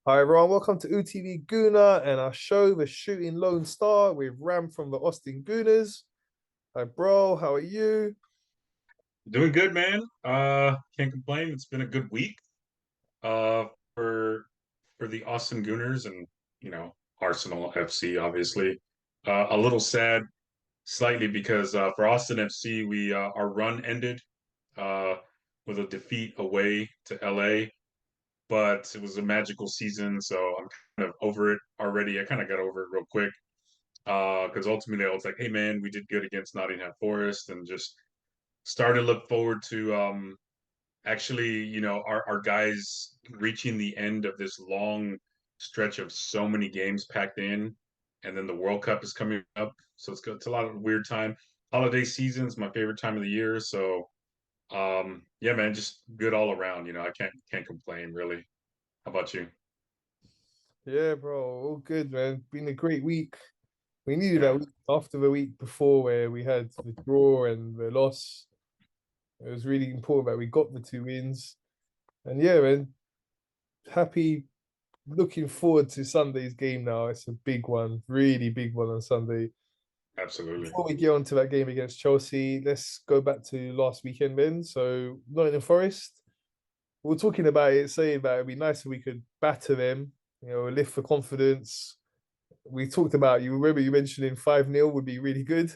Hi everyone, welcome to UTV Gooner and our show, The Shooting Lone Star with Ram from the Austin Gooners. Hi bro, how are you? Doing good, man. Can't complain. It's been a good week uh for for the Austin Gooners and Arsenal FC obviously. A little sad slightly because for Austin FC we our run ended uh with a defeat away to LA, but it was a magical season, so I'm kind of over it already. I kind of got over it real quick because ultimately I was like, hey man, we did good against Nottingham Forest and just starting to look forward to actually, our guys reaching the end of this long stretch of so many games packed in, and then the World Cup is coming up, so it's a lot of weird time. Holiday season's my favorite time of the year, so yeah, man, just good all around. I can't complain really. How about you? Yeah, bro, all good, man. Been a great week. We needed that Yeah, week after the week before where we had the draw and the loss. It was really important that we got the two wins. And yeah, man, happy looking forward to Sunday's game now. It's a big one, really big one on Sunday. absolutely. Before we get on to that game against Chelsea, let's go back to last weekend then. So Nottingham Forest, we were talking about it, saying that it'd be nice if we could batter them, lift for confidence. We talked about, you remember you mentioning 5-0 would be really good.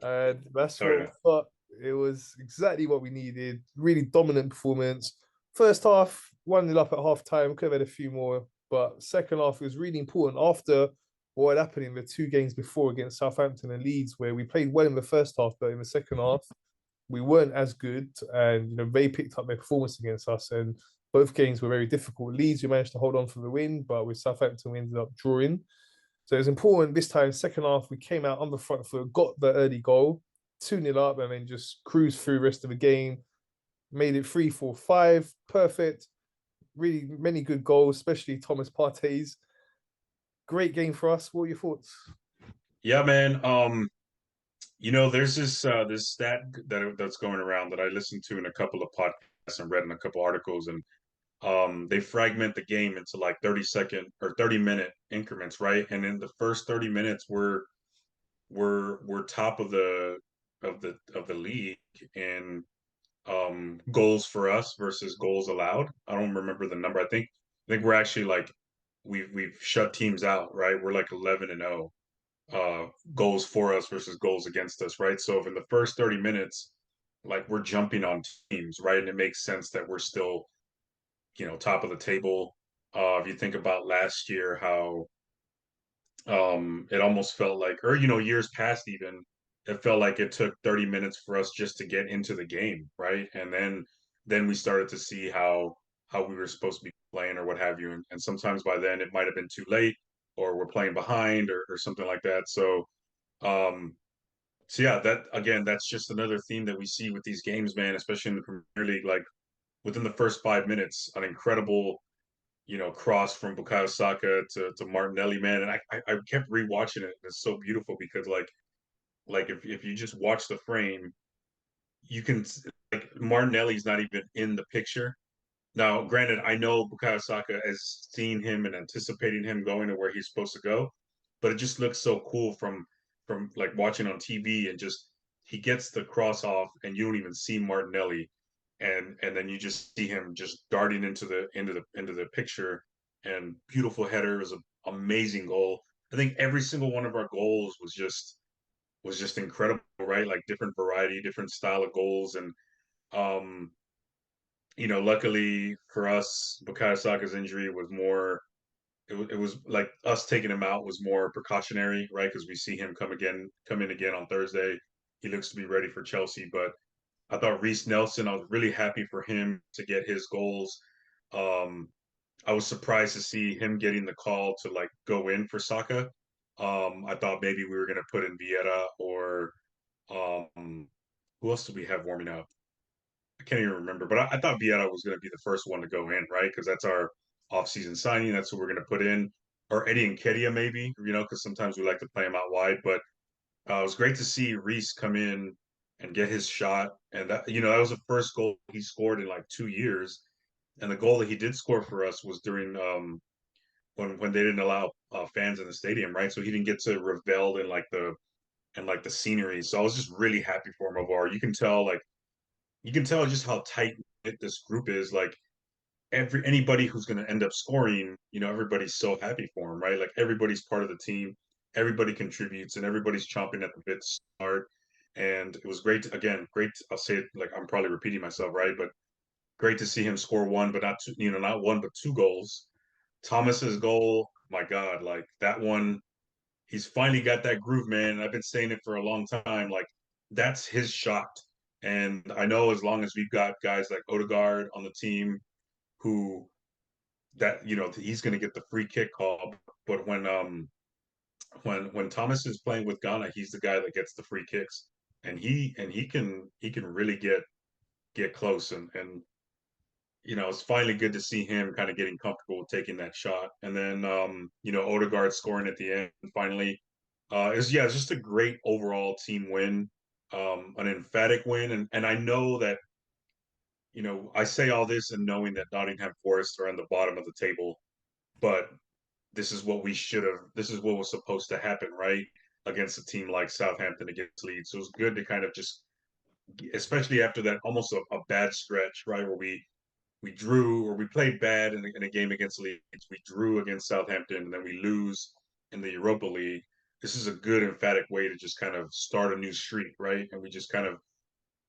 And that's Oh what we yeah. thought. It was exactly what we needed. Really dominant performance. First half, 1-0 up at half time. Could have had a few more. But second half was really important after what had happened in the two games before against Southampton and Leeds, where we played well in the first half, but in the second half, we weren't as good, and they picked up their performance against us, and both games were very difficult. Leeds, we managed to hold on for the win, but with Southampton, we ended up drawing. So it was important this time. Second half, we came out on the front foot, got the early goal, 2-0 up, and then just cruised through the rest of the game. Made it 3-4-5, perfect. Really many good goals, especially Thomas Partey's. Great game for us. What are your thoughts? Yeah, man. There's this stat that's going around that I listened to in a couple of podcasts and read in a couple articles, and they fragment the game into like 30-second or 30-minute increments, right? And in the first 30 minutes, we're top of the league in goals for us versus goals allowed. I don't remember the number. I think we're actually like we've shut teams out, right? We're like 11-0 goals for us versus goals against us, right? So if in the first 30 minutes, like we're jumping on teams, right? And it makes sense that we're still, top of the table. If you think about last year, how it almost felt like, or years past even, it felt like it took 30 minutes for us just to get into the game, right? And then we started to see how we were supposed to be playing or what have you. And sometimes by then it might have been too late or we're playing behind or something like that. Um, so yeah, that again, that's just another theme that we see with these games, man, especially in the Premier League. Like within the first 5 minutes, an incredible, cross from Bukayo Saka to Martinelli, man. And I kept rewatching it. It's so beautiful because like if you just watch the frame, you can like Martinelli's not even in the picture. Now, granted, I know Bukayo Saka has seen him and anticipating him going to where he's supposed to go, but it just looks so cool from like watching on TV and just he gets the cross off and you don't even see Martinelli, and then you just see him just darting into the picture and beautiful header. It was an amazing goal. I think every single one of our goals was just incredible, right? Like different variety, different style of goals, and um, luckily for us, Bukayo Saka's injury was more. It was like us taking him out was more precautionary, right? Because we see him come in again on Thursday. He looks to be ready for Chelsea, but I thought Reece Nelson. I was really happy for him to get his goals. Um, I was surprised to see him getting the call to like go in for Saka. I thought maybe we were going to put in Vieta or who else did we have warming up? I can't even remember, but I thought Vieta was going to be the first one to go in, right? Because that's our off-season signing. That's what we're going to put in, or Eddie Nketiah maybe, because sometimes we like to play him out wide. But it was great to see Reece come in and get his shot, and that was the first goal he scored in like 2 years, and the goal that he did score for us was during when they didn't allow fans in the stadium, right? So he didn't get to revel in the scenery. So I was just really happy for him overall. You can tell just how tight knit this group is. Like anybody who's going to end up scoring, everybody's so happy for him, right? Like everybody's part of the team, everybody contributes, and everybody's chomping at the bit to start. And it was great. Great. I'll say it like I'm probably repeating myself, right? But great to see him score one, but not two, not one, but two goals. Thomas's goal, my God, like that one, he's finally got that groove, man. I've been saying it for a long time. Like that's his shot. And I know as long as we've got guys like Odegaard on the team who he's going to get the free kick call. But when Thomas is playing with Ghana, he's the guy that gets the free kicks, and he can really get close, and it's finally good to see him kind of getting comfortable with taking that shot. And then Odegaard scoring at the end finally. It's just a great overall team win, an emphatic win, and I know that I say all this and knowing that Nottingham Forest are on the bottom of the table, but this is what we should have. This is what was supposed to happen, right? Against a team like Southampton against Leeds. So it was good to kind of just, especially after that almost a bad stretch, right, where we drew or we played bad in a game against Leeds. We drew against Southampton, and then we lose in the Europa League. This is a good emphatic way to just kind of start a new streak, right? And we just kind of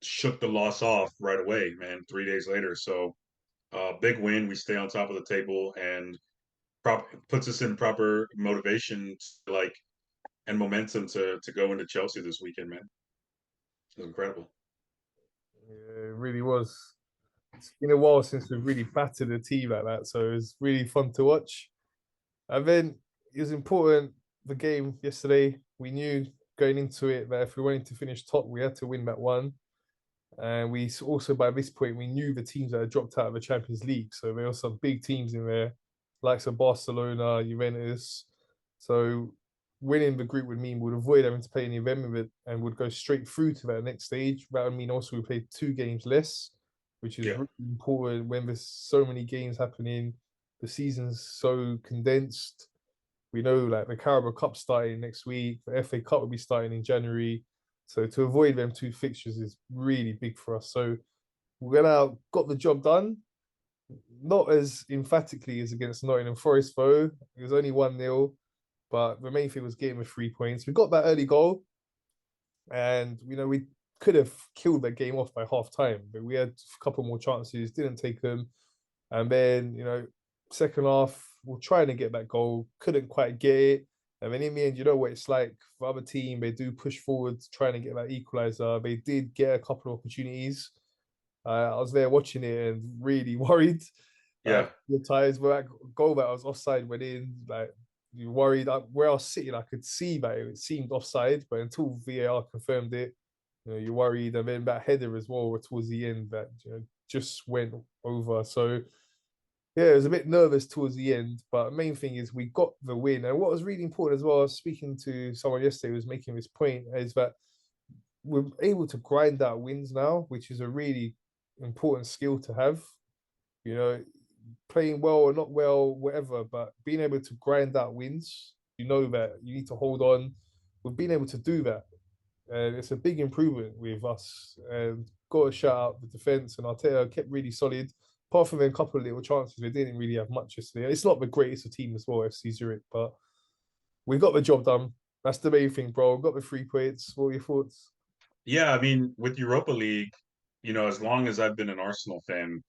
shook the loss off right away, man. 3 days later, so big win. We stay on top of the table, and puts us in proper motivation and momentum to go into Chelsea this weekend, man. It was incredible. Yeah, it really was. It's been a while since we've really battered a team like that, so it was really fun to watch. And then it was important, the game yesterday. We knew going into it that if we wanted to finish top, we had to win that one. And we also, by this point, we knew the teams that had dropped out of the Champions League. So there were some big teams in there, likes of Barcelona, Juventus. So winning the group would mean we'd avoid having to play any of them and would go straight through to that next stage. That would mean also we played 2 games less, which is Yeah, really important when there's so many games happening. The season's so condensed. We know like the Carabao Cup starting next week, the FA Cup will be starting in January. So to avoid them 2 fixtures is really big for us. So we got the job done. Not as emphatically as against Nottingham Forest, though. It was only 1-0, but the main thing was getting the 3 points. We got that early goal, and we could have killed that game off by half time, but we had a couple more chances, didn't take them. And then, second half, we're trying to get that goal, couldn't quite get it. And then in the end, you know what it's like for other team, they do push forward trying to get that equalizer. They did get a couple of opportunities. I was there watching it and really worried. yeah, The times where that goal that was offside went in, like you worried. Where I was sitting, I could see that it seemed offside, but until VAR confirmed it, you're worried. And then that header as well towards the end that just went over. So yeah, it was a bit nervous towards the end, but the main thing is we got the win. And what was really important as well, I was speaking to someone yesterday who was making this point, is that we're able to grind out wins now, which is a really important skill to have. You know, playing well or not well, whatever, but being able to grind out wins, you know that you need to hold on. We've been able to do that. And it's a big improvement with us. And got to shout out the defence, and Arteta kept really solid. Apart from a couple of little chances, we didn't really have much yesterday. It's not the greatest of team as well, FC Zurich, but we got the job done. That's the main thing, bro. Got the 3 points. What are your thoughts? yeah. I mean, with Europa League, as long as I've been an Arsenal fan,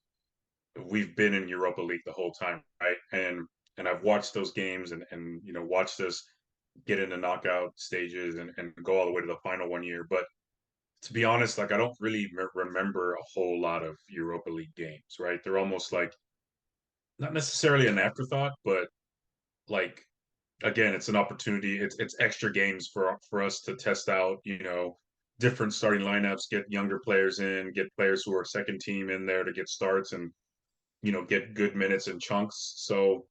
we've been in Europa League the whole time, right? And I've watched those games and watched us get into knockout stages and go all the way to the final one year. But to be honest, like I don't really remember a whole lot of Europa League games, right? They're almost like not necessarily an afterthought, but like again, it's an opportunity. It's extra games for us to test out, different starting lineups, get younger players in, get players who are second team in there to get starts and get good minutes and chunks. So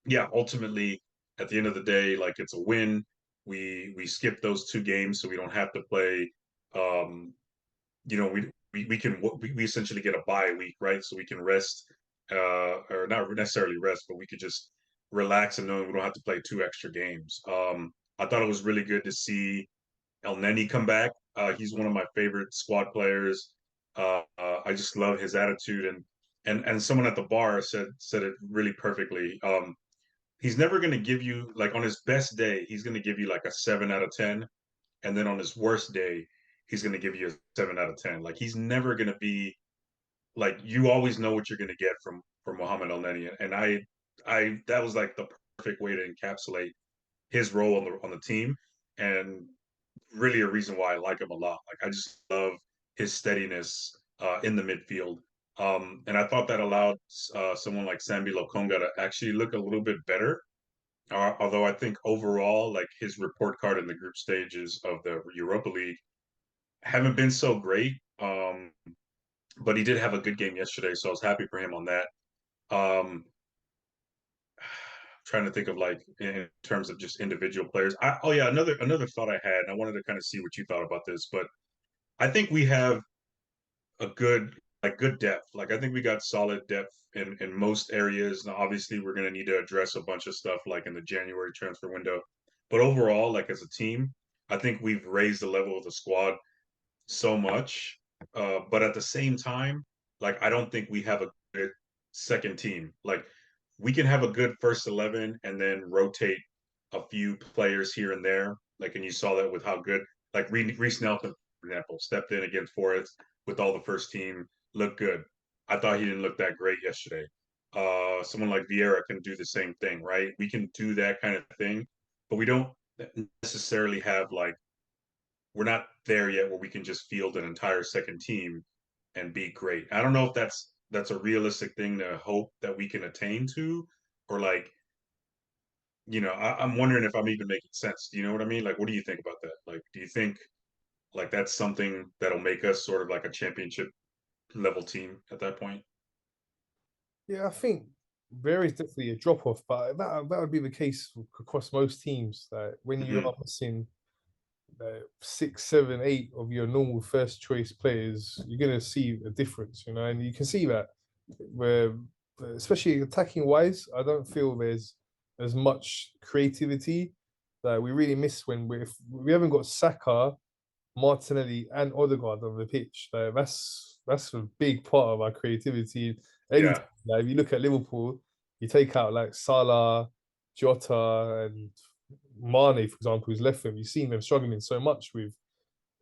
yeah, ultimately at the end of the day, like it's a win. We skip those 2 games so we don't have to play um we essentially get a bye week, right? So we can rest or not necessarily rest, but we could just relax and knowing we don't have to play 2 extra games. I thought it was really good to see El Neni come back. He's one of my favorite squad players. I just love his attitude, and someone at the bar said it really perfectly. He's never going to give you, like, on his best day, he's going to give you like a 7 out of 10, and then on his worst day, he's going to give you a 7 out of 10. Like, he's never going to be like, you always know what you're going to get from Mohamed El Neni, and I that was like the perfect way to encapsulate his role on the team, and really a reason why I like him a lot. Like, I just love his steadiness in the midfield. And I thought that allowed someone like Sambi Lokonga to actually look a little bit better. Although I think overall, like, his report card in the group stages of the Europa League haven't been so great. But he did have a good game yesterday, so I was happy for him on that. Um, Trying to think of, like, in terms of just individual players. Oh yeah, another thought I had, and I wanted to kind of see what you thought about this, but I think we have a good depth. Like, I think we got solid depth in most areas. Now, obviously, we're going to need to address a bunch of stuff like in the January transfer window, but overall, like, as a team, I think we've raised the level of the squad so much. But at the same time, like, I don't think we have a good second team. Like, we can have a good first 11 and then rotate a few players here and there. Like, and you saw that with how good, like, Reece Nelson, for example, stepped in against Forest with all the first team, looked good. I thought he didn't look that great yesterday. Someone like Vieira can do the same thing, right? We can do that kind of thing, but we don't necessarily have, like, we're not there yet where we can just field an entire second team and be great. I don't know if that's a realistic thing to hope that we can attain to, or, like, I'm wondering if I'm even making sense. Do you know what I mean? Like, what do you think about that? Like, do you think, like, that's something that'll make us sort of like a championship level team at that point? Yeah, I think there is definitely a drop off, but that would be the case across most teams. That when you Hmm. are missing 6, 7, 8 of your normal first choice players, you're gonna see a difference, and you can see that where, especially attacking wise, I don't feel there's as much creativity that we really miss when if we haven't got Saka, Martinelli, and Odegaard on the pitch. That's a big part of our creativity. Yeah. Anytime, like, if you look at Liverpool, you take out like Salah, Jota, and Mane, for example, who's left them. You've seen them struggling so much with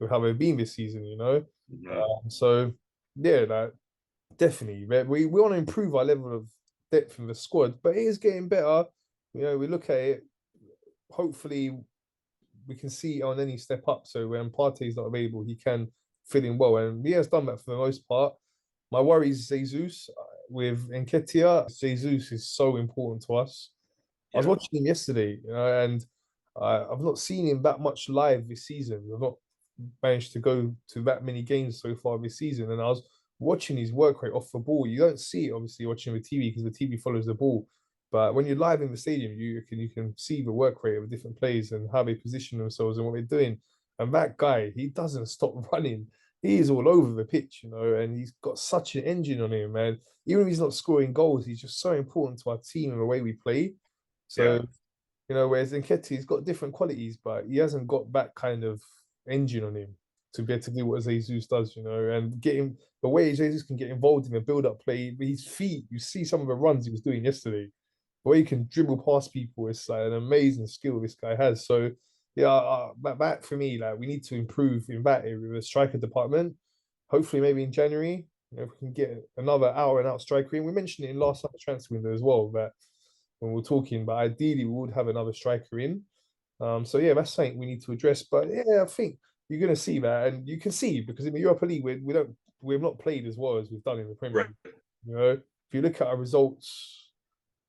how they've been this season. Hmm. So yeah, like, definitely, we want to improve our level of depth in the squad, but it is getting better. We look at it. Hopefully, we can see on any step up. So when Partey is not available, he can fit in well, and he has done that for the most part. My worry is Jesus with Nketiah. Jesus is so important to us. I was Yeah. watching him yesterday, and I've not seen him that much live this season. I've not managed to go to that many games so far this season, and I was watching his work rate off the ball. You don't see it obviously watching the TV because the TV follows the ball, but when you're live in the stadium, you can see the work rate of different players and how they position themselves and what they're doing. And that guy, he doesn't stop running. He is all over the pitch, and he's got such an engine on him, man. Even if he's not scoring goals, he's just so important to our team and the way we play. Yeah. So, whereas Nketiah, he's got different qualities, but he hasn't got that kind of engine on him to be able to do what Jesus does, and get him the way Jesus can get involved in the build-up play. With his feet, you see some of the runs he was doing yesterday. The way he can dribble past people is like an amazing skill this guy has. So, yeah, that for me, like, we need to improve in that area, the striker department. Hopefully, maybe in January, if we can get another out and out striker in. We mentioned it in last summer transfer window as well, that when we're talking, but ideally we would have another striker in. So yeah, that's something we need to address. But yeah, I think you're going to see that, and you can see because in the Europa League we've not played as well as we've done in the Premier Right. League. If you look at our results,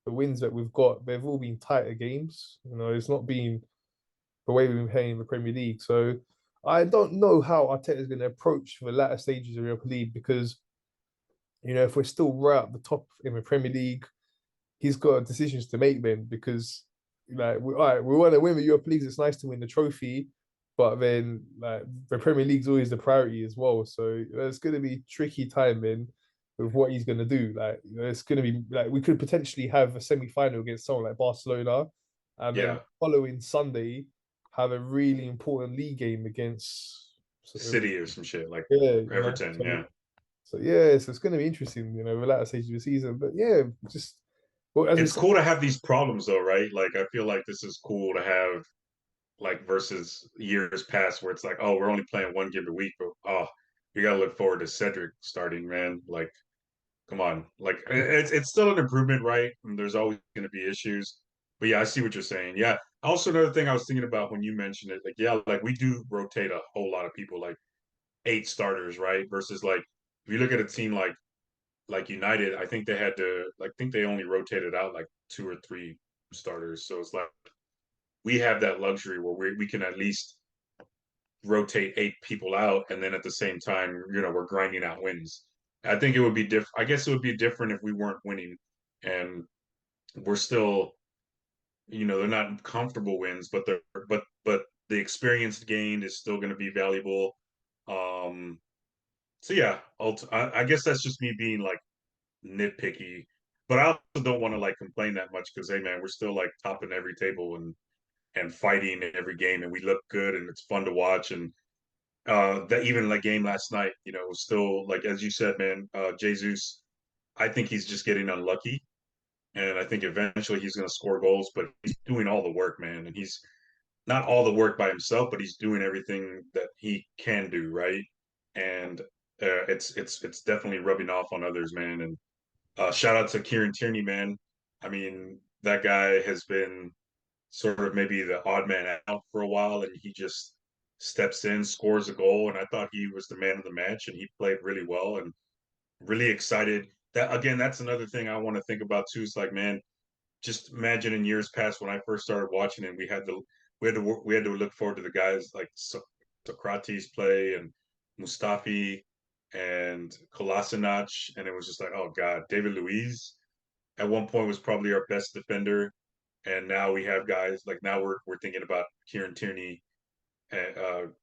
the wins that we've got, they've all been tighter games. It's not been the way we've been playing in the Premier League. So I don't know how Arteta is going to approach the latter stages of the Europa League because if we're still right at the top in the Premier League, he's got decisions to make then because like all right, we want to win the Europa League. It's nice to win the trophy, but then like the Premier League's always the priority as well. So it's going to be tricky time then with what he's going to do. Like, it's going to be like we could potentially have a semi-final against someone like Barcelona, and then Yeah, following Sunday have a really important league game against sort of, City or some shit like yeah, Everton. Yeah, So yeah, so it's going to be interesting, the latter stage of the season. But yeah, just well, as we it's said, cool to have these problems though, right? Like I feel like this is cool to have like versus years past where it's like, oh, we're only playing one game a week, but oh, we gotta look forward to Cedric starting, man. Like, come on, like it's still an improvement, right? And there's always going to be issues, but yeah, I see what you're saying. Yeah. Also, another thing I was thinking about when you mentioned it, like, yeah, like we do rotate a whole lot of people, like 8 starters, right? Versus like if you look at a team like United, I think they had to like think they only rotated out like 2 or 3 starters. So it's like we have that luxury where we can at least rotate 8 people out, and then at the same time, we're grinding out wins. I think it would be different. I guess it would be different if we weren't winning, and we're still, they're not comfortable wins, but but the experience gained is still going to be valuable. Um, so yeah, I guess that's just me being like nitpicky, but I also don't want to like complain that much because hey man, we're still like topping every table and fighting every game, and we look good and it's fun to watch. And that even like game last night, was still like as you said, man, Jesus, I think he's just getting unlucky. And I think eventually he's gonna score goals, but he's doing all the work, man. And he's not all the work by himself, but he's doing everything that he can do, right? And it's definitely rubbing off on others, man. And shout out to Kieran Tierney, man. I mean, that guy has been sort of maybe the odd man out for a while, and he just steps in, scores a goal, and I thought he was the man of the match, and he played really well, and really excited. That again, that's another thing I want to think about too. It's like, man, just imagine in years past when I first started watching it, we had to look forward to the guys like Socrates play and Mustafi and Kolasinac, and it was just like, oh god, David Luiz at one point was probably our best defender, and now we have guys like now we're thinking about Kieran Tierney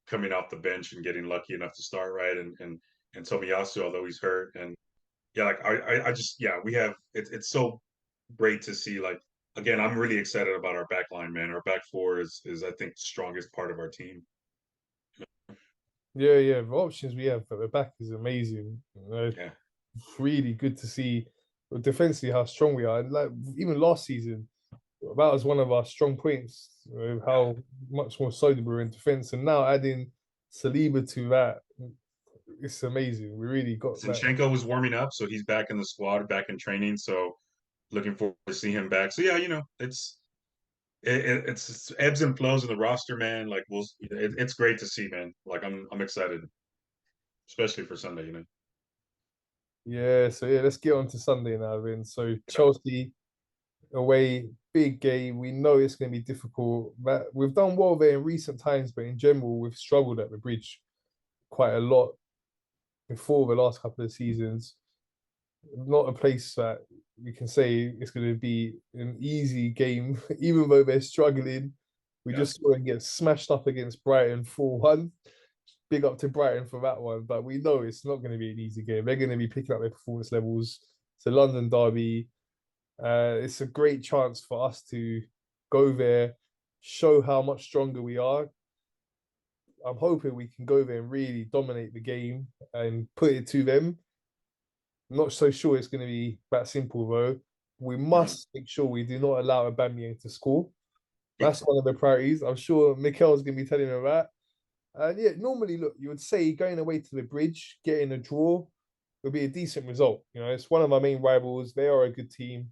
coming off the bench and getting lucky enough to start, right, and Tomiyasu, although he's hurt, and yeah, like I just yeah we have it's so great to see. Like again, I'm really excited about our back line, man. Our back four is I think the strongest part of our team. yeah, the options we have at the back is amazing. Yeah, Really good to see defensively how strong we are. And like even last season, that was one of our strong points, how much more solid we were in defense. And now adding Saliba to that, it's amazing. We really got that. Zinchenko was warming up, so he's back in the squad, back in training. So looking forward to see him back. So yeah, it's ebbs and flows of the roster, man. Like it's great to see, man. Like I'm excited, especially for Sunday. Yeah, so yeah, let's get on to Sunday now, then. So Yeah. Chelsea away, big game. We know it's going to be difficult. But we've done well there in recent times, but in general, we've struggled at the bridge quite a lot before the last couple of seasons. Not a place that we can say it's going to be an easy game, even though they're struggling. We Yeah. just saw them get smashed up against Brighton 4-1. Big up to Brighton for that one, but we know it's not going to be an easy game. They're going to be picking up their performance levels. It's a London derby. It's a great chance for us to go there, show how much stronger we are. I'm hoping we can go there and really dominate the game and put it to them. I'm not so sure it's going to be that simple though. We Mhm. must make sure we do not allow Aubameyang to score. Yeah. That's one of the priorities. I'm sure Mikel's going to be telling him that. And yeah, normally, look, you would say going away to the bridge, getting a draw would be a decent result. It's one of my main rivals. They are a good team.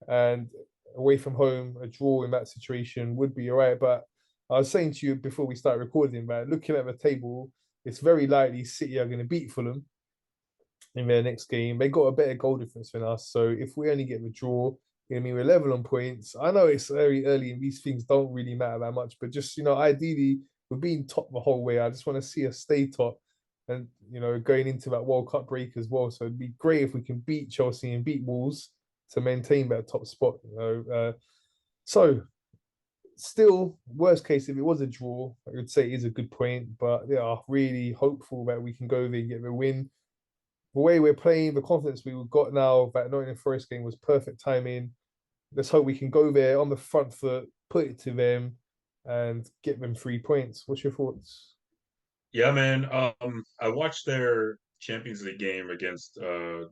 And away from home, a draw in that situation would be all right. But I was saying to you before we start recording, but looking at the table, it's very likely City are going to beat Fulham in their next game. They got a better goal difference than us. So if we only get the draw, I mean, we're level on points. I know it's very early and these things don't really matter that much, but just, ideally, we're being top the whole way. I just want to see us stay top and, going into that World Cup break as well. So it'd be great if we can beat Chelsea and beat Wolves to maintain that top spot. So still, worst case, if it was a draw, I would say it is a good point. But yeah, really hopeful that we can go there and get the win. the way we're playing, the confidence we've got now, that Nottingham Forest game was perfect timing. Let's hope we can go there on the front foot, put it to them, and get them 3 points. What's your thoughts? Yeah, man. I watched their Champions League game against Dinamo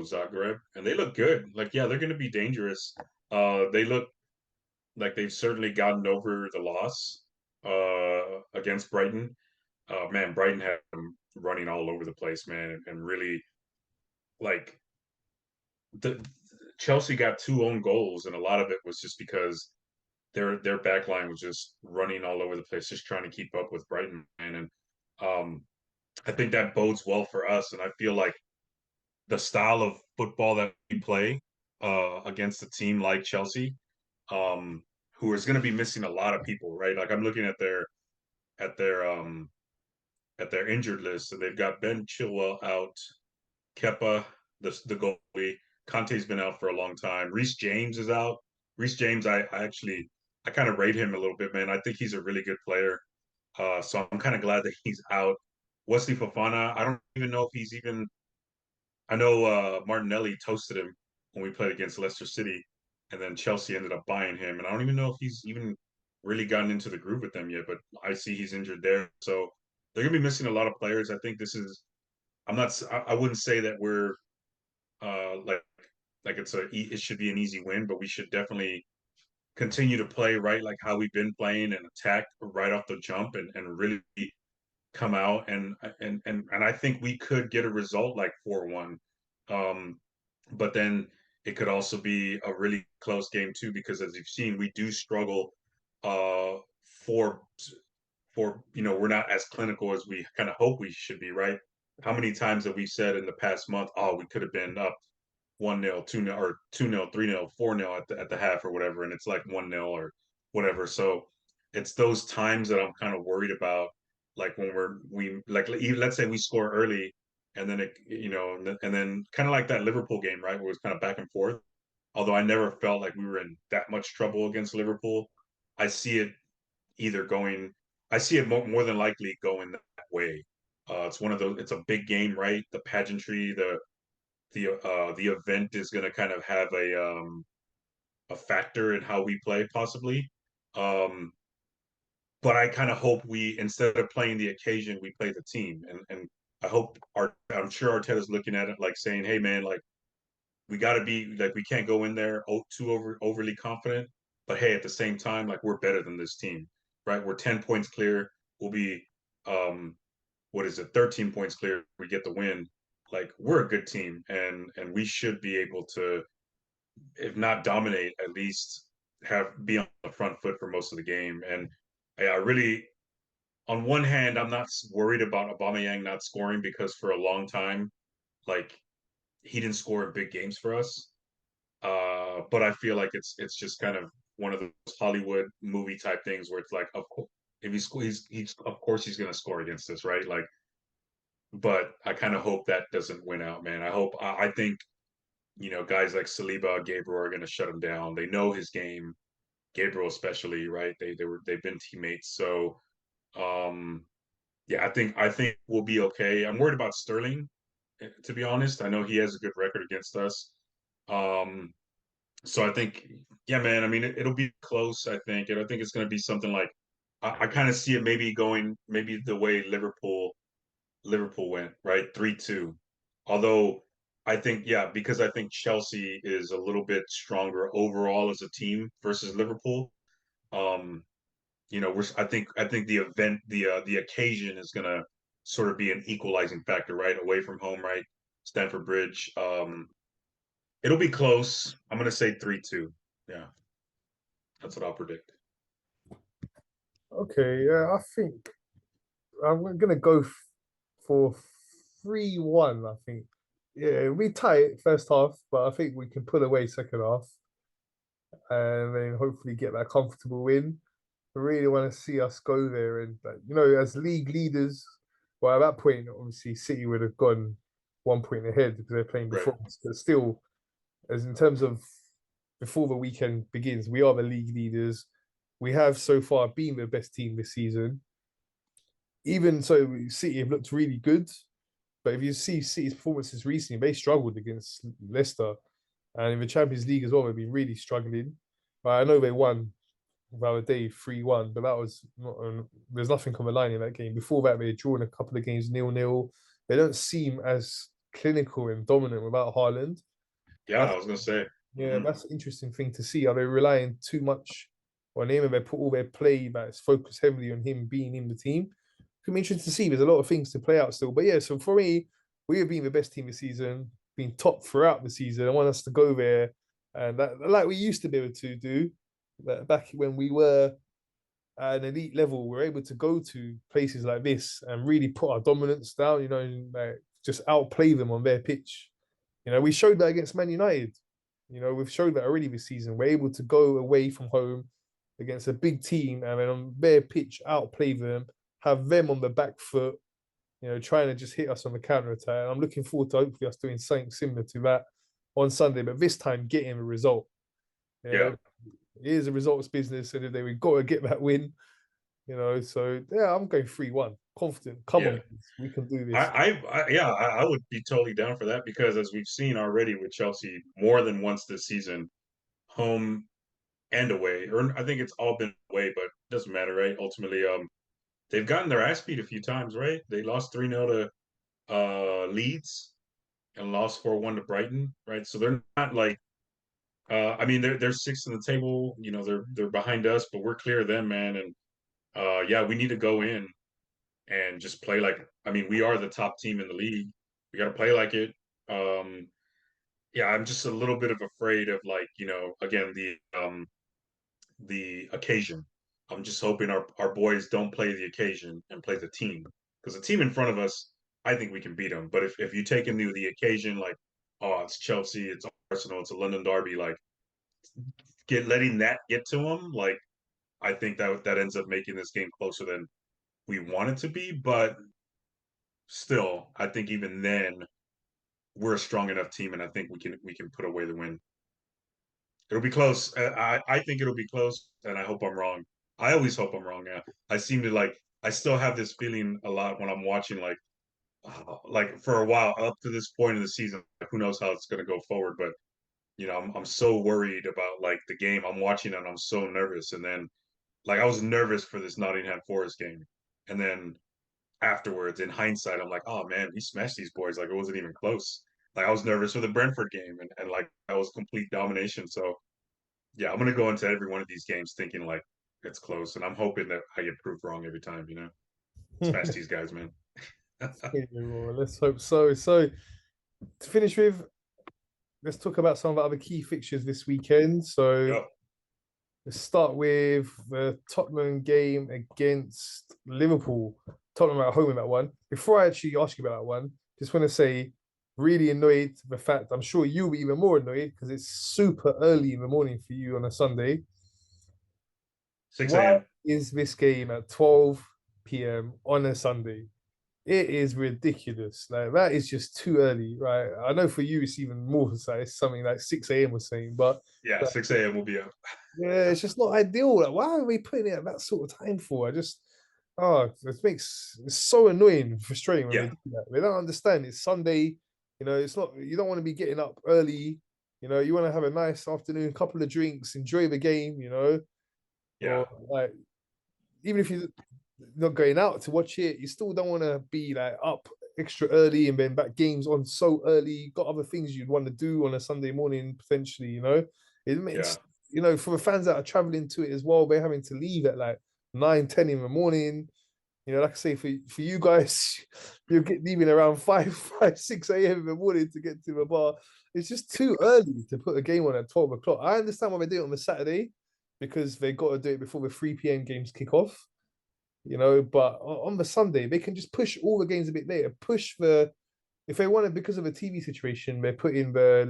Zagreb, and they look good. Like, yeah, they're going to be dangerous. They look like they've certainly gotten over the loss against Brighton. Man, Brighton had them running all over the place, man, and really like the Chelsea got two own goals, and a lot of it was just because their back line was just running all over the place, just trying to keep up with Brighton, man. And I think that bodes well for us. And I feel like the style of football that we play against a team like Chelsea, who is going to be missing a lot of people, right? Like I'm looking at their um at their injured list, and they've got Ben Chilwell out, Kepa, the goalie. Conte's been out for a long time. Reece James is out. Reece James, I kind of rate him a little bit, man. I think he's a really good player. So I'm kind of glad that he's out. Wesley Fofana, I don't even know if he's even. I know Martinelli toasted him when we played against Leicester City, and then Chelsea ended up buying him. And I don't even know if he's even really gotten into the groove with them yet. But I see he's injured there, so they're gonna be missing a lot of players. I think this is. I'm not. I wouldn't say that we're like it should be an easy win, but we should definitely continue to play right like how we've been playing and attack right off the jump and really come out and I think we could get a result like 4-1. Um, but then it could also be a really close game too, because as you've seen, we do struggle uh for we're not as clinical as we kind of hope we should be, right? How many times have we said in the past month, oh, we could have been up 1-0, 2-0, or 2-0, 3-0, 4-0 at the half or whatever, and it's like 1-0 or whatever. So it's those times that I'm kind of worried about, like when we like let's say we score early and then and then kind of like that Liverpool game, right, where it was kind of back and forth. Although I never felt like we were in that much trouble against Liverpool, I see it either going. I see it more than likely going that way. It's one of those. It's a big game, right? The pageantry, the event is going to kind of have a factor in how we play, possibly. Um, but I kind of hope we, instead of playing the occasion, we play the team, and I hope I'm sure Arteta's looking at it like saying, "Hey, man, like we got to be like we can't go in there too overly confident, but hey, at the same time, like we're better than this team, right? We're 10 points clear. We'll be um, what is it, 13 points clear. We get the win. Like we're a good team, and we should be able to, if not dominate, at least be on the front foot for most of the game. And I really, on one hand, I'm not worried about Aubameyang not scoring because for a long time, like he didn't score in big games for us. But I feel like it's just kind of one of those Hollywood movie type things where it's like, of course, if he's of course he's gonna score against us, right? Like, but I kind of hope that doesn't win out, man. I think guys like Saliba, Gabriel are gonna shut him down. They know his game, Gabriel especially, right? They've been teammates, so um, yeah, I think we'll be okay. I'm worried about Sterling, to be honest. I know he has a good record against us. Um, So I think, yeah, man. I mean, it'll be close. I think, and I think it's going to be something like I kind of see it maybe going maybe the way Liverpool went, right, 3-2. Although I think, yeah, because I think Chelsea is a little bit stronger overall as a team versus Liverpool. Um, I think the occasion is going to sort of be an equalizing factor, right, away from home, right, Stamford Bridge. It'll be close. I'm gonna say 3-2. Yeah, that's what I'll predict. Okay, yeah, I think I'm gonna go for 3-1. I think, yeah, we tight first half, but I think we can pull away second half and then hopefully get that comfortable win. I really want to see us go there and, as league leaders. Well, at that point, obviously, City would have gone 1 point ahead because they're playing Right. before us. But still, as in terms of before the weekend begins, we are the league leaders. We have so far been the best team this season. Even so, City have looked really good. But if you see City's performances recently, they struggled against Leicester, and in the Champions League as well, they've been really struggling. I know they won the other day 3-1, but that was not. There's nothing on the line in that game. Before that, they had drawn a couple of games 0-0. They don't seem as clinical and dominant without Haaland. Yeah, I was gonna say. Yeah, that's an interesting thing to see. Are they relying too much on him and they put all their play that's focused heavily on him being in the team? Could be interesting to see. There's a lot of things to play out still. But yeah, so for me, we have been the best team this season, been top throughout the season. I want us to go there and that like we used to be able to do back when we were at an elite level, we're able to go to places like this and really put our dominance down, and like just outplay them on their pitch. We showed that against Man United. We've showed that already this season. We're able to go away from home against a big team and then on their pitch outplay them, have them on the back foot, trying to just hit us on the counter attack. I'm looking forward to hopefully us doing something similar to that on Sunday, but this time getting a result. Yeah. It is a results business, and we've got to get that win. So yeah, I'm going 3-1. Confident. Come on, we can do this. I would be totally down for that because as we've seen already with Chelsea more than once this season, home and away, or I think it's all been away, but it doesn't matter, right? Ultimately, they've gotten their ass beat a few times, right? They lost 3-0 to Leeds and lost 4-1 to Brighton, right? So they're not like I mean they're sixth in the table, they're behind us, but we're clear of them, man. And yeah, we need to go in and just play like I mean, we are the top team in the league. We got to play like it. Um, yeah, I'm just a little bit of afraid of like, again, the occasion. I'm just hoping our boys don't play the occasion and play the team because the team in front of us, I think we can beat them. But if you take into the occasion, like, oh, it's Chelsea, it's Arsenal, it's a London derby, like letting that get to them, like I think that ends up making this game closer than we want it to be. But still, I think even then we're a strong enough team, and I think we can put away the win. It'll be close. I think it'll be close, and I hope I'm wrong. I always hope I'm wrong. Yeah, I seem to like. I still have this feeling a lot when I'm watching, like for a while up to this point in the season. Who knows how it's going to go forward? But I'm so worried about like the game I'm watching, and I'm so nervous. And then, like, I was nervous for this Nottingham Forest game, and then afterwards, in hindsight, I'm like, oh man, we smashed these boys. Like it wasn't even close. Like I was nervous for the Brentford game, and like that was complete domination. So yeah, I'm gonna go into every one of these games thinking like it's close, and I'm hoping that I get proved wrong every time. Smash these guys, man. Let's hope so. So to finish with, let's talk about some of the other key fixtures this weekend. So Yep. let's start with the Tottenham game against Liverpool. Tottenham at home in that one. Before I actually ask you about that one, just want to say, really annoyed the fact I'm sure you'll be even more annoyed because it's super early in the morning for you on a Sunday. 6 Why a.m. is this game at 12 p.m. on a Sunday? It is ridiculous. Like that is just too early, right? I know for you it's even more so it's something like 6 a.m. was saying, but Yeah, 6 a.m. will be up. yeah, it's just not ideal. Like, why are we putting it at that sort of time for? It's so annoying and frustrating when they Yeah, do that. They don't understand it's Sunday, it's not you don't want to be getting up early, you want to have a nice afternoon, couple of drinks, enjoy the game, yeah, or like even if you're not going out to watch it, you still don't want to be like up extra early and then back games on so early. You got other things you'd want to do on a Sunday morning potentially. It yeah, makes for the fans that are traveling to it as well, they're having to leave at like 9, 10 in the morning. Like I say, for you guys, you're leaving around 6 a.m. in the morning to get to the bar. It's just too early to put a game on at 12 o'clock. I understand why they do it on the Saturday because they got to do it before the 3 p.m. games kick off. But on the Sunday, they can just push all the games a bit later. If they want it because of a TV situation, they're putting the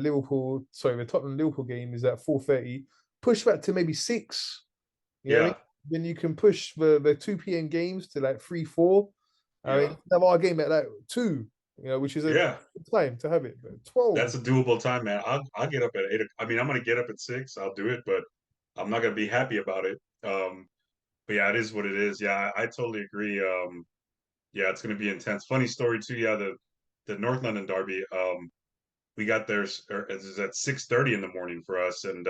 Tottenham Liverpool game is at 4:30. Push that to maybe 6. You know what I yeah, mean? Then you can push the 2 p.m. games to like 3, 4. I yeah, mean, have our game at like 2, which is a yeah. good time to have it. But 12, That's a doable time, man. I'll get up at 8. I mean, I'm gonna get up at 6. I'll do it, but I'm not gonna be happy about it. But yeah, it is what it is. Yeah, I totally agree. Yeah, it's gonna be intense. Funny story too. Yeah, the North London derby. We got there. It was at 6:30 in the morning for us, and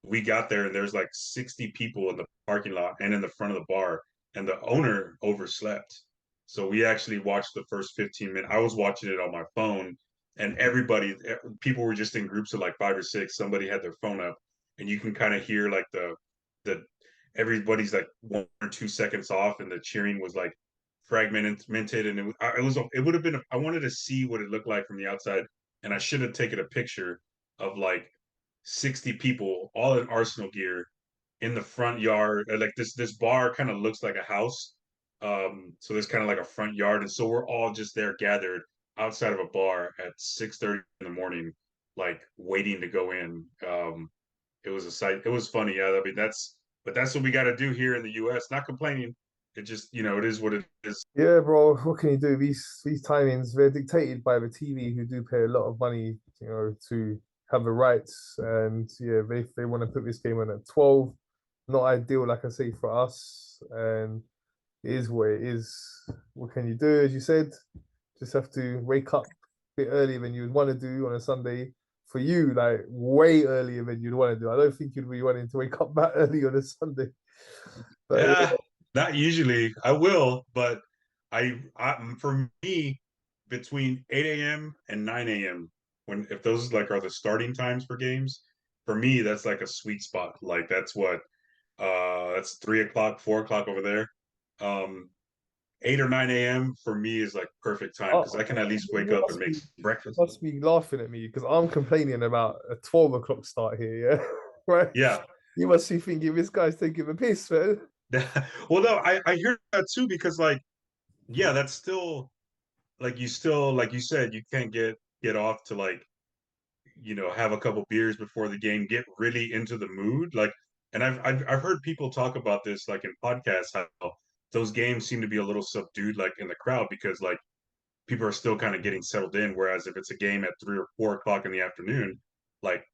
we got there, and there's like 60 people in the parking lot and in the front of the bar, and the owner overslept. So we actually watched the first 15 minutes. I was watching it on my phone, and people were just in groups of like 5 or 6. Somebody had their phone up, and you can kind of hear like the everybody's like 1 or 2 seconds off, and the cheering was like fragmented, and it would have been. I wanted to see what it looked like from the outside, and I should have taken a picture of like 60 people all in Arsenal gear in the front yard. Like this bar kind of looks like a house. So there's kind of like a front yard, and so we're all just there gathered outside of a bar at 6:30 in the morning, like waiting to go in. It was a sight. It was funny. Yeah, I mean that's what we got to do here in the U.S. Not complaining. It just it is what it is. Yeah, bro. What can you do? These timings, they're dictated by the TV, who do pay a lot of money, to have the rights. And yeah, they want to put this game on at 12. Not ideal, like I say, for us. And it is what it is. What can you do? As you said, just have to wake up a bit earlier than you would want to do on a Sunday. For you, like way earlier than you'd want to do. I don't think you'd be wanting to wake up that early on a Sunday. But Yeah, not usually. I will, but for me, between 8 a.m. and 9 a.m. If those like are the starting times for games, for me that's like a sweet spot. Like that's 3 o'clock, 4 o'clock over there. Um, 8 or 9 a.m. for me is like perfect time because I can at least wake you up and must make be breakfast. must be laughing at me because I'm complaining about a 12 o'clock start here, yeah. Right? Yeah. You must be thinking this guy's taking the piss, man. Well, no, I hear that too because like yeah, that's still like you said, you can't get off to like have a couple beers before the game, get really into the mood. Like, and I've heard people talk about this like in podcasts how those games seem to be a little subdued like in the crowd because like people are still kind of getting settled in. Whereas if it's a game at 3 or 4 o'clock in the afternoon, like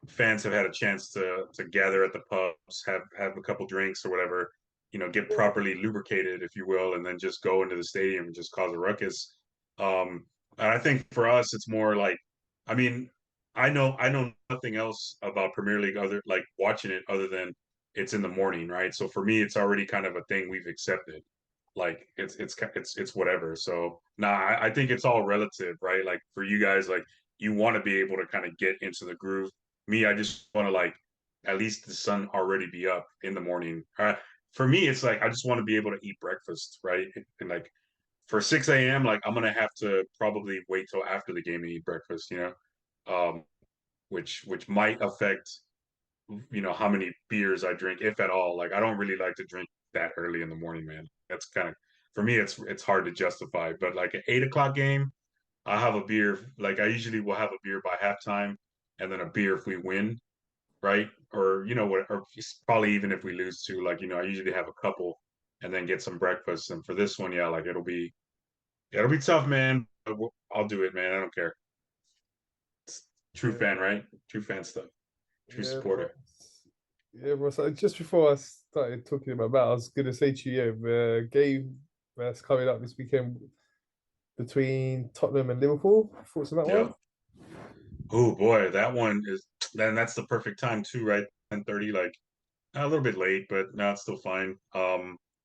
fans have had a chance to gather at the pubs, have a couple drinks or whatever, get properly lubricated, if you will, and then just go into the stadium and just cause a ruckus. And I think for us, it's more like, I mean, I know nothing else about Premier League other like watching it other than it's in the morning, right? So for me, it's already kind of a thing we've accepted. Like it's whatever. So nah, I think it's all relative, right? Like for you guys, like you want to be able to kind of get into the groove. Me, I just want to like at least the sun already be up in the morning. For me, it's like I just want to be able to eat breakfast, right? And like for 6 a.m., like I'm gonna have to probably wait till after the game to eat breakfast, um, which might affect how many beers I drink, if at all. Like I don't really like to drink that early in the morning, man. That's kind of for me, it's hard to justify. But like an 8 o'clock game, I'll have a beer. Like I usually will have a beer by halftime, and then a beer if we win, right? Or what? Or probably even if we lose too. Like I usually have a couple, and then get some breakfast. And for this one, yeah, like it'll be tough, man. But I'll do it, man. I don't care. It's true Yeah, fan, right? True fan stuff. True yeah, bro. supporter. Yeah, bro. So just before I started talking about that, I was gonna say to you, yeah, the game that's coming up this weekend between Tottenham and Liverpool. Thoughts on that one? Yeah. Oh boy, that one is then that's the perfect time too, right? 10:30, like a little bit late, but no, it's still fine.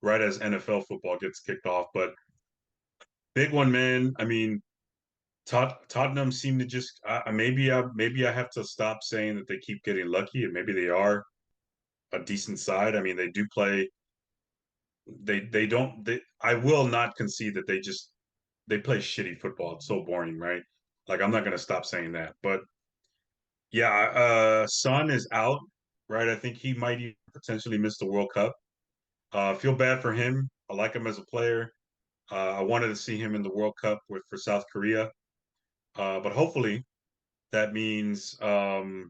Right as NFL football gets kicked off, but big one, man. I mean, Tottenham seem to just maybe I have to stop saying that they keep getting lucky, and maybe they are a decent side. I mean, they do play. They don't. I will not concede that they play shitty football. It's so boring, right? Like I'm not gonna stop saying that, but yeah, Son is out, right? I think he might even potentially miss the World Cup. Feel bad for him. I like him as a player. I wanted to see him in the World Cup for South Korea, but hopefully that means that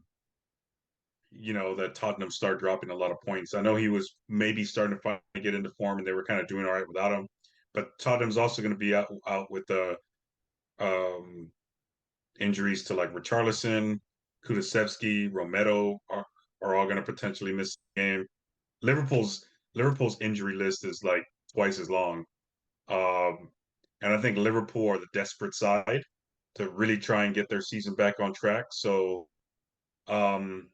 Tottenham start dropping a lot of points. I know he was maybe starting to finally get into form, and they were kind of doing all right without him. But Tottenham's also going to be out with the injuries to like Richarlison, Kulusevski, Romero are all going to potentially miss the game. Liverpool's Liverpool's injury list is like twice as long. Um, and I think Liverpool are the desperate side to really try and get their season back on track. So um,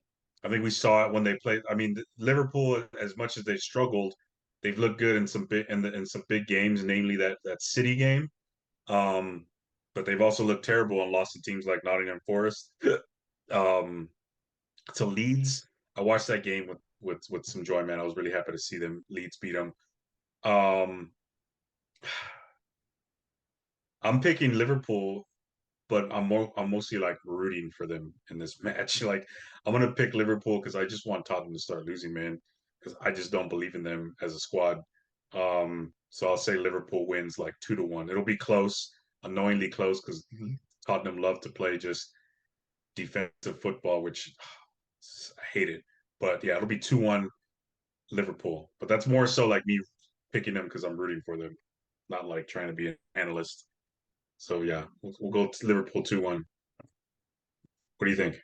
I think we saw it when they played. I mean, Liverpool, as much as they struggled, they've looked good in some big in some big games, namely that City game. Um, but they've also looked terrible and lost to teams like Nottingham Forest. um, to Leeds, I watched that game with some joy, man. I was really happy to see them Leeds beat them. Um, I'm picking Liverpool, but I'm mostly like rooting for them in this match. Like I'm gonna pick Liverpool because I just want Tottenham to start losing, man. Because I just don't believe in them as a squad. So I'll say Liverpool wins like 2-1. It'll be close, annoyingly close, because Tottenham love to play just defensive football, which I hate it. But yeah, it'll be 2-1 Liverpool. But that's more so like me picking them because I'm rooting for them, not like trying to be an analyst. So yeah, we'll go to Liverpool 2-1. What do you think?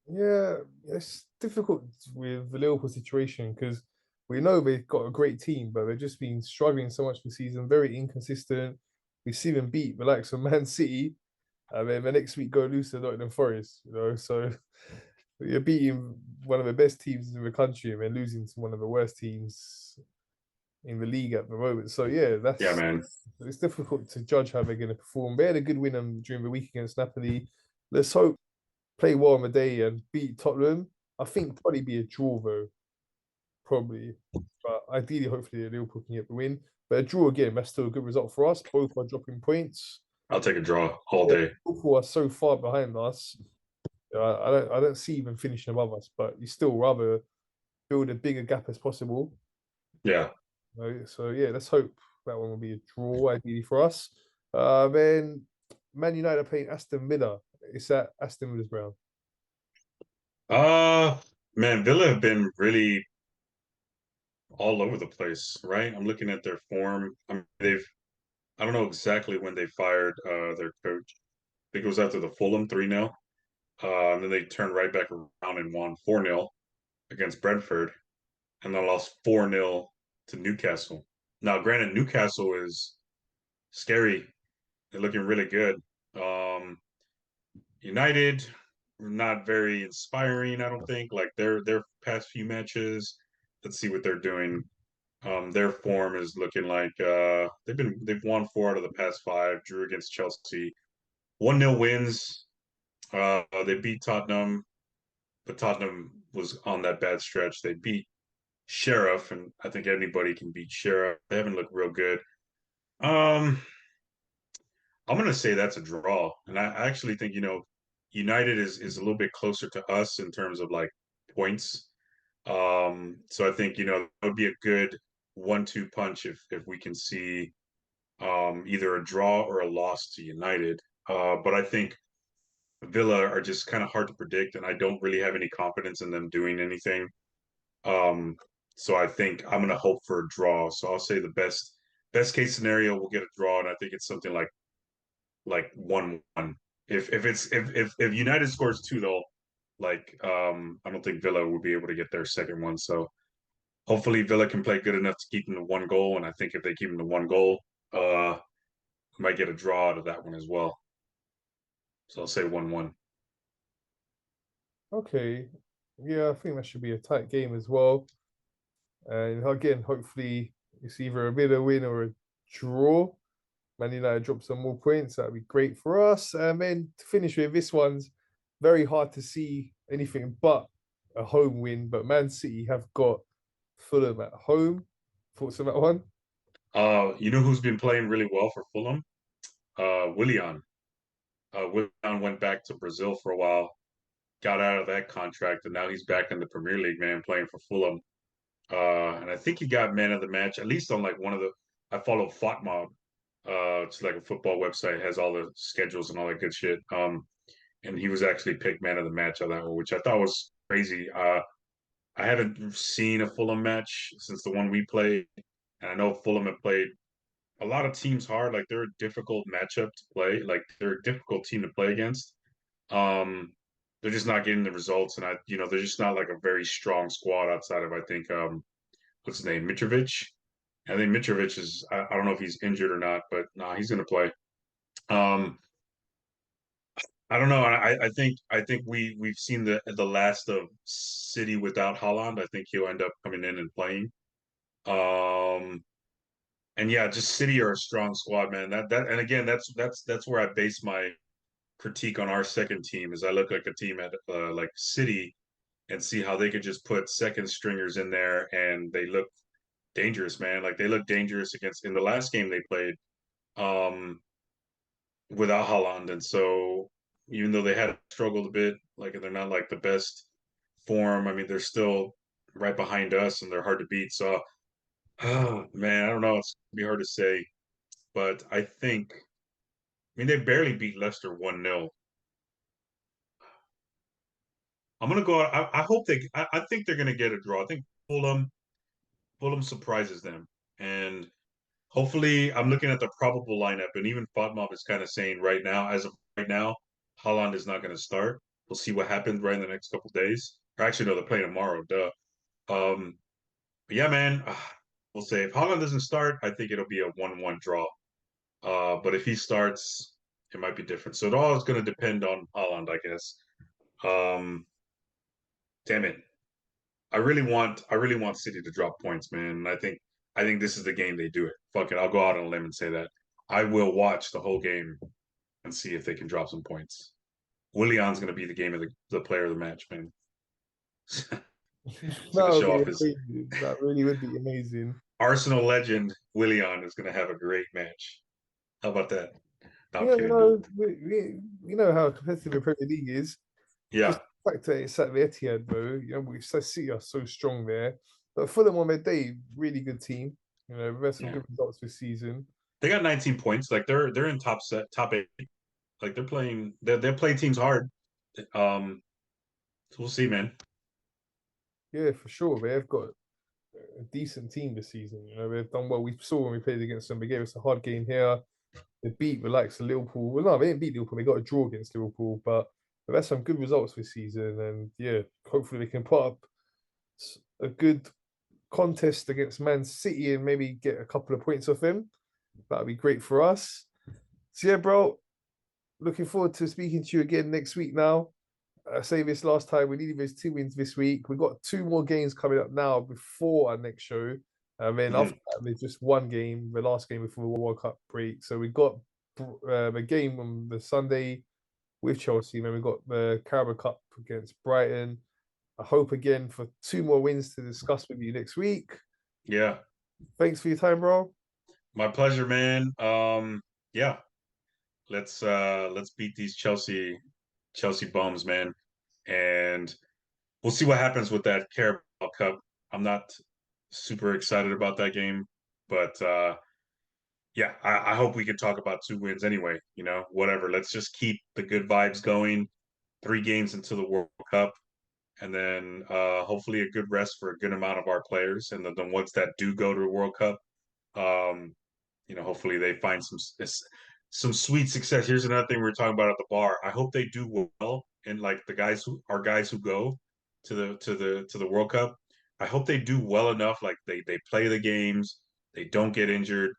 Yeah, it's difficult with the Liverpool situation because we know they've got a great team, but they've just been struggling so much this season, very inconsistent. We see them beat the likes of Man City, and then the next week go lose to Nottingham Forest, you know. So you're beating one of the best teams in the country and then losing to one of the worst teams in the league at the moment. So yeah, Yeah, that's man. it's difficult to judge how they're going to perform. They had a good win during the week against Napoli. Let's hope play well on the day and beat Tottenham. I think probably be a draw though, probably. But ideally, hopefully, Liverpool can get the win. But a draw again, that's still a good result for us. Both are dropping points. I'll take a draw all Yeah, day. Liverpool are so far behind us. I don't see them finishing above us. But you still rather build a bigger gap as possible. Yeah. Right? So yeah, let's hope that one will be a draw, ideally for us. Then Man United are playing Aston Villa. It's at Aston Villa's ground. Uh Man, Villa have been really all over the place, right? I'm looking at their form. I don't know exactly when they fired their coach. I think it was after the Fulham 3-0. And then they turned right back around and won 4-0 against Brentford and then lost 4-0 to Newcastle. Now, granted, Newcastle is scary. They're looking really good. Um, United, not very inspiring, I don't think. Like their past few matches, let's see what they're doing. Their form is looking like they've won 4 out of the past 5, drew against Chelsea, 1-0 wins. They beat Tottenham, but Tottenham was on that bad stretch. They beat Sheriff, and I think anybody can beat Sheriff. They haven't looked real good. Um, I'm gonna say that's a draw, and I actually think United is a little bit closer to us in terms of like points. So I think it would be a good 1-2 punch if we can see either a draw or a loss to United. But I think Villa are just kind of hard to predict, and I don't really have any confidence in them doing anything. Um, so I think I'm gonna hope for a draw. So I'll say the best case scenario we'll get a draw, and I think it's something like 1-1. If United scores 2 though, I don't think Villa will be able to get their second one. So hopefully Villa can play good enough to keep them to 1 goal, and I think if they keep them to 1 goal, we might get a draw out of that one as well. So I'll say 1-1. Okay. Yeah, I think that should be a tight game as well. And again, hopefully it's either a bit of a win or a draw. Man United drop some more points. That'd be great for us. And then to finish with, this one's very hard to see anything but a home win. But Man City have got Fulham at home. Thoughts on that one? You know who's been playing really well for Fulham? Willian. Willian went back to Brazil for a while, got out of that contract, and now he's back in the Premier League, man, playing for Fulham. And I think he got man of the match, at least on like one of the. I follow FotMob. It's like a football website, has all the schedules and all that good shit. And he was actually picked man of the match on that one, which I thought was crazy. I haven't seen a Fulham match since the one we played, and I know Fulham have played a lot of teams hard. Like they're a difficult matchup to play. Like they're a difficult team to play against. Um, they're just not getting the results, and they're just not like a very strong squad outside of I think what's his name, Mitrovic, I think Mitrovic is. I don't know if he's injured or not, but nah, he's going to play. Um, I don't know. I think we've seen the last of City without Haaland. I think he'll end up coming in and playing. Um, and yeah, just City are a strong squad, man. That and again, that's where I base my critique on our second team. Is I look like a team at like City and see how they could just put second stringers in there and they look dangerous, man. Like they look dangerous against in the last game they played. Um, without Holland. And so even though they had struggled a bit, like they're not like the best form, I mean, they're still right behind us and they're hard to beat. So, oh, man, I don't know. It's gonna be hard to say, but I mean, they barely beat Leicester 1-0. I'm gonna go. I hope I think they're gonna get a draw. I think Fulham surprises them, and hopefully, I'm looking at the probable lineup, and even Fatmov is kind of saying right now, as of right now, Holland is not going to start. We'll see what happens right in the next couple of days. Or actually, no, they're playing tomorrow. Duh. But yeah, man, we'll say if Holland doesn't start, I think it'll be a 1-1 draw. But if he starts, it might be different. So it all is going to depend on Holland, I guess. Um, damn it. I really want City to drop points, man. And I think this is the game they do it. Fuck it. I'll go out on a limb and say that. I will watch the whole game and see if they can drop some points. Willian's gonna be the game of the player of the match, man. He's That gonna would show be off his amazing. That really would be amazing. Arsenal legend Willian is gonna have a great match. How about that? No, I'm Yeah, kidding, dude. we know how competitive the Premier League is. Yeah, Just the fact that it's at the Etihad, though, we see us so strong there. But Fulham on their day, really good team. We've had some yeah. good results this season. They got 19 points. Like they're in top eight. Like they're playing teams hard. Um, so we'll see, man. Yeah, for sure. They've got a decent team this season. They've done well. We saw when we played against them. They gave us a hard game here. They beat the likes of Liverpool. Well, no, they didn't beat Liverpool. They got a draw against Liverpool, but they've had some good results this season. And yeah, hopefully they can put up a good contest against Man City and maybe get a couple of points off them. That'd be great for us. So yeah, bro, looking forward to speaking to you again next week now. I say this last time, we needed those 2 wins this week. We've got 2 more games coming up now before our next show. And then after Mhm. that, there's just one game, the last game before the World Cup break. So we got a game on the Sunday with Chelsea. Then we got the Carabao Cup against Brighton. I hope again for 2 more wins to discuss with you next week. Yeah, Thanks for your time, bro. my pleasure, man. Yeah, let's beat these Chelsea bums, man, and we'll see what happens with that Carabao Cup. I'm not super excited about that game, but yeah, I hope we can talk about 2 wins anyway. Whatever. Let's just keep the good vibes going. 3 games into the World Cup, and then hopefully a good rest for a good amount of our players, and then the ones that do go to the World Cup, um, hopefully they find some sweet success. Here's another thing we were talking about at the bar. I hope they do well, and like the guys who go to the World Cup. I hope they do well enough. Like they play the games, they don't get injured,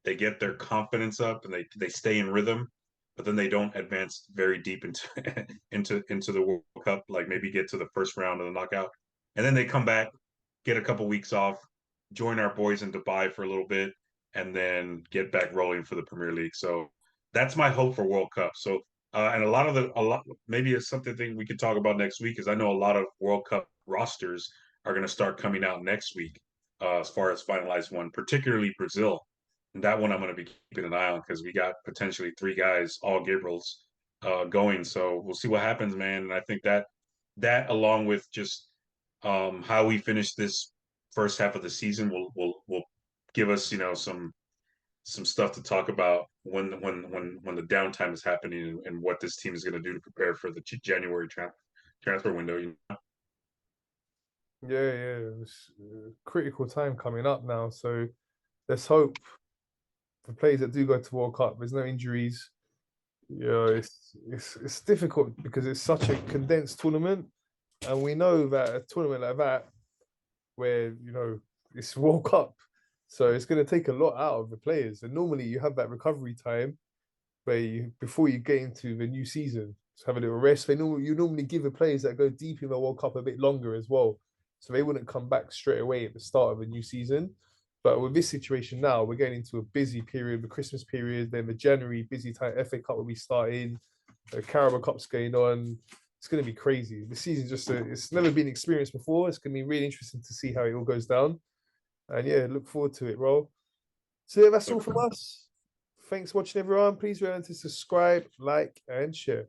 they get their confidence up, and they stay in rhythm. But then they don't advance very deep into into the World Cup. Like maybe get to the first round of the knockout, and then they come back, get a couple weeks off, join our boys in Dubai for a little bit, and then get back rolling for the Premier League. So that's my hope for World Cup. So and a lot maybe it's something we could talk about next week, is I know a lot of World Cup rosters are going to start coming out next week as far as finalized one, particularly Brazil. And that one I'm going to be keeping an eye on because we got potentially 3 guys, all Gabriels, going. So we'll see what happens, man. And I think that along with just how we finish this first half of the season will give us some stuff to talk about when the downtime is happening and what this team is going to do to prepare for the January transfer window. Yeah. It's a critical time coming up now. So let's hope the players that do go to World Cup, there's no injuries. It's difficult because it's such a condensed tournament, and we know that a tournament like that, where it's World Cup, So it's going to take a lot out of the players. And normally you have that recovery time where before you get into the new season, to have a little rest. You normally give the players that go deep in the World Cup a bit longer as well, so they wouldn't come back straight away at the start of a new season. But with this situation now, we're getting into a busy period, the Christmas period, then the January busy time. FA Cup will be starting, the Carabao Cup's going on. It's going to be crazy. The season's it's never been experienced before. It's going to be really interesting to see how it all goes down. And yeah, look forward to it, bro. So yeah, that's all from us. Thanks for watching, everyone. Please remember to subscribe, like, and share.